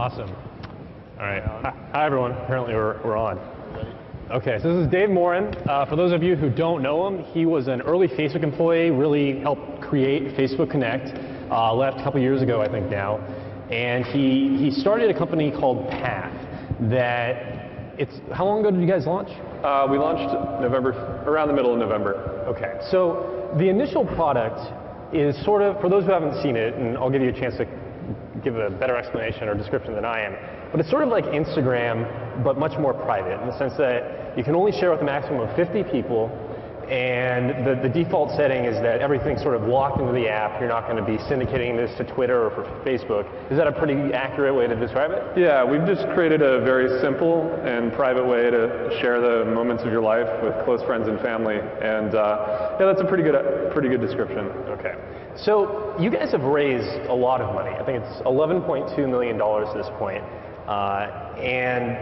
Awesome. All right. Hi, everyone. Apparently, we're on. Okay, so this is Dave Morin. For those of you who don't know him, he was an early Facebook employee, really helped create Facebook Connect, left a couple years ago, I think now. And he started a company called Path how long ago did you guys launch? We launched around the middle of November. Okay, so the initial product is sort of, for those who haven't seen it, and I'll give you a chance to give a better explanation or description than I am, but it's sort of like Instagram, but much more private in the sense that you can only share with a maximum of 50 people, and the default setting is that everything's sort of locked into the app. You're not going to be syndicating this to Twitter or for Facebook. Is that a pretty accurate way to describe it? Yeah, we've just created a very simple and private way to share the moments of your life with close friends and family, and yeah, that's a pretty good description. Okay. So you guys have raised a lot of money. I think it's $11.2 million at this point. And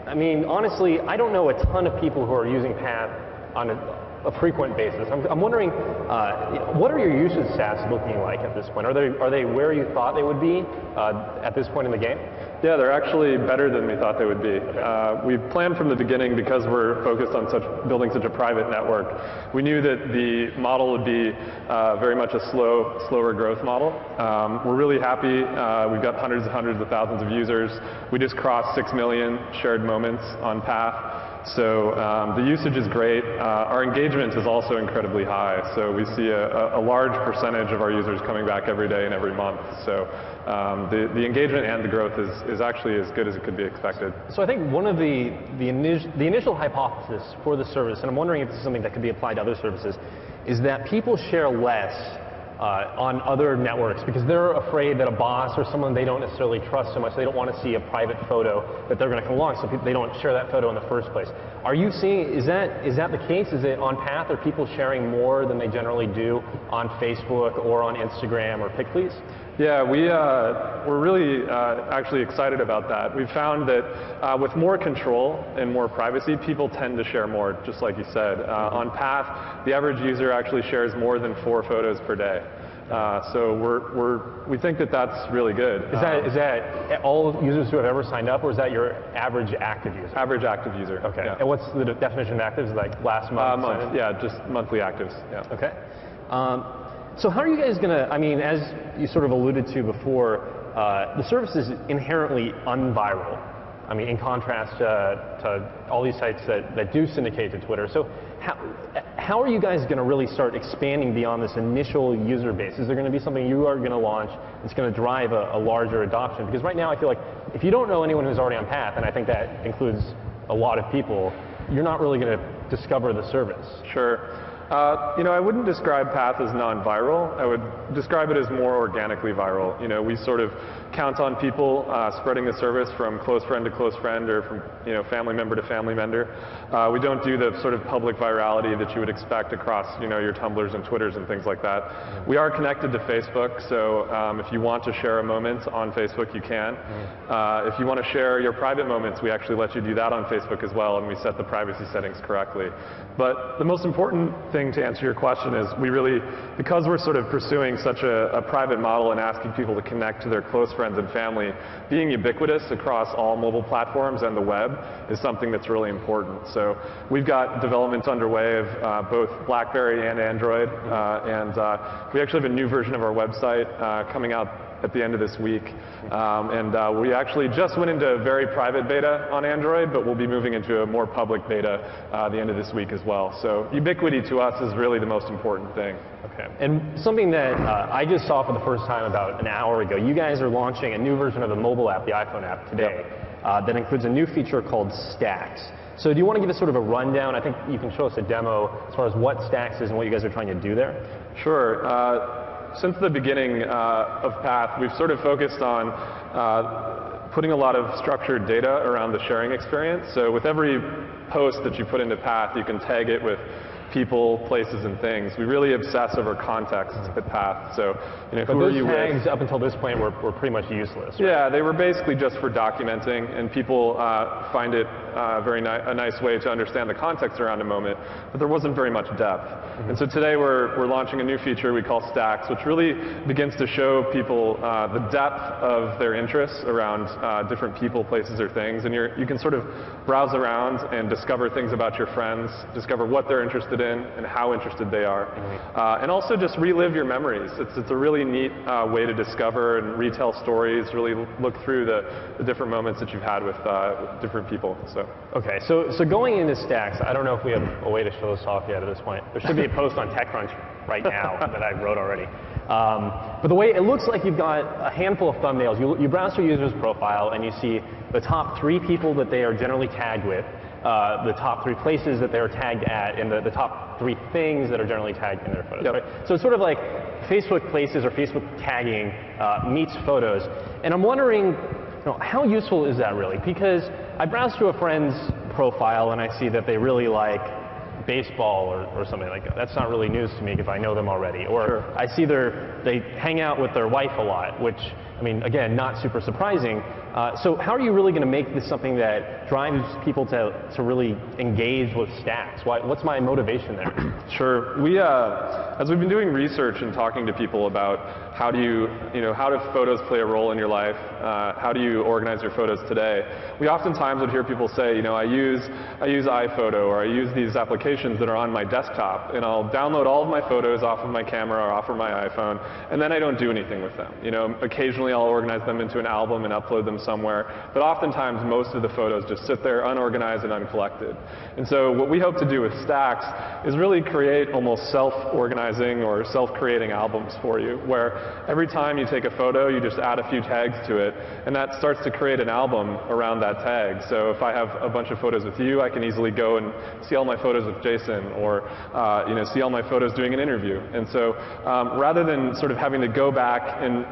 I mean, honestly, I don't know a ton of people who are using Path on a frequent basis. I'm wondering, what are your usage stats looking like at this point? Are they where you thought they would be at this point in the game? Yeah, they're actually better than we thought they would be. Okay. We planned from the beginning, because we're focused on building such a private network, we knew that the model would be very much a slower growth model. We're really happy. We've got hundreds of thousands of users. We just crossed 6 million shared moments on Path. So the usage is great. Our engagement is also incredibly high. So we see a large percentage of our users coming back every day and every month. So the engagement and the growth is actually as good as it could be expected. So I think one of the initial hypothesis for the service, and I'm wondering if this is something that could be applied to other services, is that people share less on other networks because they're afraid that a boss or someone they don't necessarily trust so much, they don't want to see a private photo that they're going to come along, so they don't share that photo in the first place. Are you seeing, is that the case? Is it on Path? Are people sharing more than they generally do on Facebook or on Instagram or PicPlease? Yeah, we're really actually excited about that. We've found that with more control and more privacy, people tend to share more, just like you said. On Path, the average user actually shares more than 4 photos per day. So we think that that's really good. Is that all users who have ever signed up, or is that your average active user? Average active user. Okay. Yeah. And what's the definition of actives? Like last month? Month. Yeah, just monthly actives. Yeah. Okay. So how are you guys going to, I mean, as you sort of alluded to before, the service is inherently unviral. I mean, in contrast to all these sites that do syndicate to Twitter. So how are you guys going to really start expanding beyond this initial user base? Is there going to be something you are going to launch that's going to drive a larger adoption? Because right now I feel like if you don't know anyone who's already on Path, and I think that includes a lot of people, you're not really going to discover the service. Sure. I wouldn't describe Path as non-viral. I would describe it as more organically viral. We sort of count on people spreading the service from close friend to close friend, or from family member to family member. We don't do the sort of public virality that you would expect across your Tumblrs and Twitters and things like that. We are connected to Facebook, so if you want to share a moment on Facebook, you can. If you want to share your private moments, we actually let you do that on Facebook as well, and we set the privacy settings correctly. But the most important thing to answer your question is because we're sort of pursuing such a private model and asking people to connect to their close friends and family, being ubiquitous across all mobile platforms and the web is something that's really important. So we've got development underway of both BlackBerry and Android, and we actually have a new version of our website coming out at the end of this week. We actually just went into a very private beta on Android, but we'll be moving into a more public beta at the end of this week as well. So Ubiquity to us is really the most important thing. Okay. And something that I just saw for the first time about an hour ago, you guys are launching a new version of the mobile app, the iPhone app, today, that includes a new feature called Stacks. So do you want to give us sort of a rundown? I think you can show us a demo as far as what Stacks is and what you guys are trying to do there. Sure. Since the beginning of Path, we've sort of focused on putting a lot of structured data around the sharing experience. So with every post that you put into Path, you can tag it with people, places, and things. We really obsess over context at Path. So, you know, But who are those you tags with? up until this point were pretty much useless. Right? Yeah, they were basically just for documenting, and people find it a nice way to understand the context around a moment, but there wasn't very much depth. And so today we're launching a new feature we call Stacks, which really begins to show people the depth of their interests around different people, places, or things. And you can sort of browse around and discover things about your friends, discover what they're interested in and how interested they are. And also just relive your memories. It's a really neat way to discover and retell stories, really look through the different moments that you've had with different people. So. Okay, so going into Stacks, I don't know if we have a way to show this off yet at this point. There should be a post on TechCrunch right now that I wrote already. But the way it looks like you've got a handful of thumbnails. You browse your user's profile and you see the top 3 people that they are generally tagged with, the top 3 places that they are tagged at, and the top 3 things that are generally tagged in their photos. Yep. Right? So it's sort of like Facebook places or Facebook tagging meets photos. And I'm wondering, how useful is that really? Because I browse through a friend's profile and I see that they really like baseball or something like that. That's not really news to me if I know them already. Or Sure. I see they hang out with their wife a lot, which, I mean, again, not super surprising. So how are you really going to make this something that drives people to really engage with Stacks? What's my motivation there? Sure. We, as we've been doing research and talking to people about how do photos play a role in your life, how do you organize your photos today, we oftentimes would hear people say, I use iPhoto, or I use these applications that are on my desktop, and I'll download all of my photos off of my camera or off of my iPhone, and then I don't do anything with them. Occasionally I'll organize them into an album and upload them somewhere, but oftentimes most of the photos just sit there unorganized and uncollected. And so what we hope to do with Stacks is really create almost self-organizing or self-creating albums for you, where every time you take a photo, you just add a few tags to it, and that starts to create an album around that tag. So if I have a bunch of photos with you, I can easily go and see all my photos with Jason, or see all my photos doing an interview. And so rather than sort of having to go back and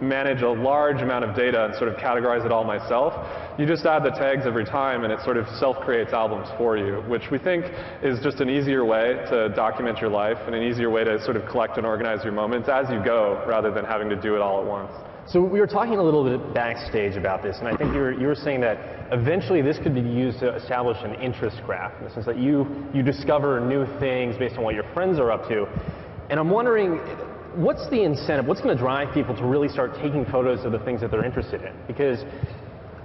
manage a large amount of data and sort of categorize it all myself, you just add the tags every time and it sort of self-creates albums for you, which we think is just an easier way to document your life and an easier way to sort of collect and organize your moments as you go, rather than having to do it all at once. So we were talking a little bit backstage about this, and I think you were saying that eventually this could be used to establish an interest graph, in the sense that you discover new things based on what your friends are up to. And I'm wondering, what's the incentive? What's going to drive people to really start taking photos of the things that they're interested in? Because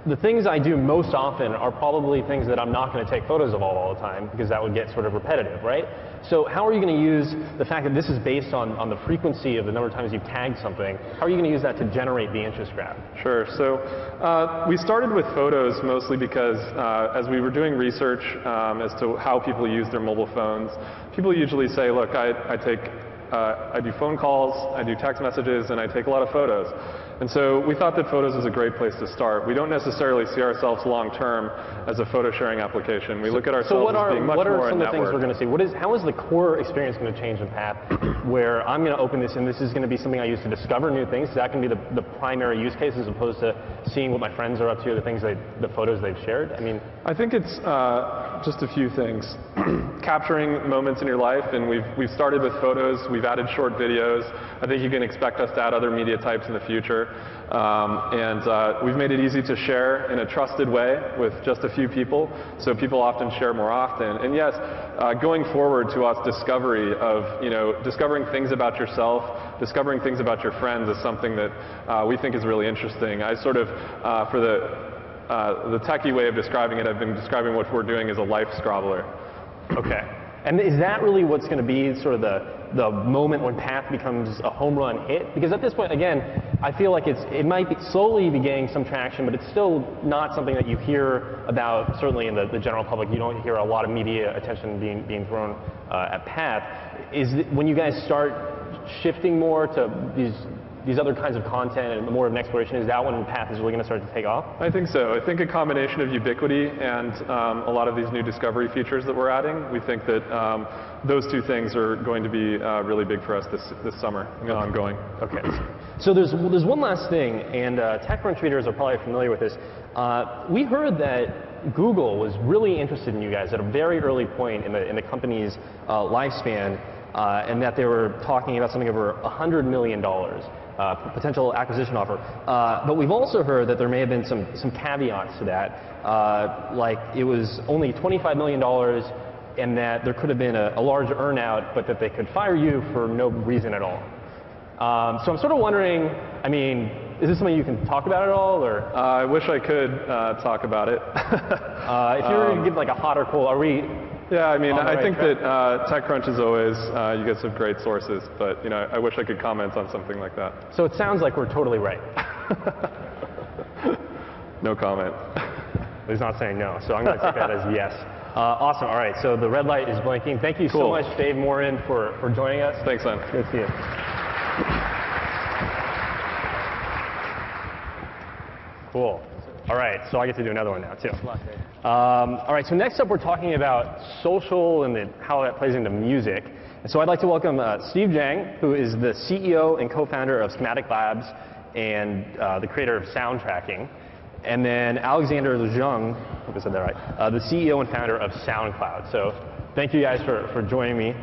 the things I do most often are probably things that I'm not going to take photos of all the time, because that would get sort of repetitive, right? So how are you going to use the fact that this is based on the frequency of the number of times you've tagged something? How are you going to use that to generate the interest graph? Sure. So we started with photos mostly because as we were doing research as to how people use their mobile phones, people usually say, look, I do phone calls, I do text messages, and I take a lot of photos. And so we thought that photos is a great place to start. We don't necessarily see ourselves long-term as a photo sharing application. We look at ourselves as being much more a network. What are some of the things we're going to see? How is the core experience going to change in Path, where I'm going to open this and this is going to be something I use to discover new things? That can be the primary use case, as opposed to seeing what my friends are up to, the photos they've shared? I mean, I think it's just a few things. Capturing moments in your life, and we've started with photos, we've added short videos. I think you can expect us to add other media types in the future. We've made it easy to share in a trusted way with just a few people, so people often share more often. And yes, going forward to us, discovering things about yourself, discovering things about your friends is something that we think is really interesting. I sort of, for the techie way of describing it, I've been describing what we're doing as a life scrobbler. Okay. And is that really what's going to be sort of the moment when Path becomes a home run hit? Because at this point, again, I feel like it might slowly be gaining some traction, but it's still not something that you hear about, certainly in the general public. You don't hear a lot of media attention being thrown at Path. When you guys start shifting more to these other kinds of content and more of an exploration, is that when Path is really going to start to take off? I think so. I think a combination of Ubiquity and a lot of these new discovery features that we're adding, we think that those two things are going to be really big for us this summer and ongoing. Okay. So there's one last thing, and TechCrunch readers are probably familiar with this. We heard that Google was really interested in you guys at a very early point in the company's lifespan, and that they were talking about something over $100 million potential acquisition offer. But we've also heard that there may have been some caveats to that, like it was only $25 million, and that there could have been a large earnout, but that they could fire you for no reason at all. So I'm sort of wondering, I mean, is this something you can talk about at all, or? I wish I could talk about it. If you were to give like a hot or cold, are we? Yeah, I mean, I think that TechCrunch is always, you get some great sources, but you know, I wish I could comment on something like that. So it sounds like we're totally right. No comment. He's not saying no, so I'm going to take that as yes. Awesome. All right, so the red light is blinking. Thank you so much, Dave Morin, for joining us. Thanks, man. Good to see you. Cool. All right, so I get to do another one now, too. All right, so next up we're talking about social and how that plays into music. And so I'd like to welcome Steve Zhang, who is the CEO and co-founder of Schematic Labs and the creator of Sound Tracking. And then Alexander Lejeune, I hope I said that right, the CEO and founder of SoundCloud. So thank you guys for joining me.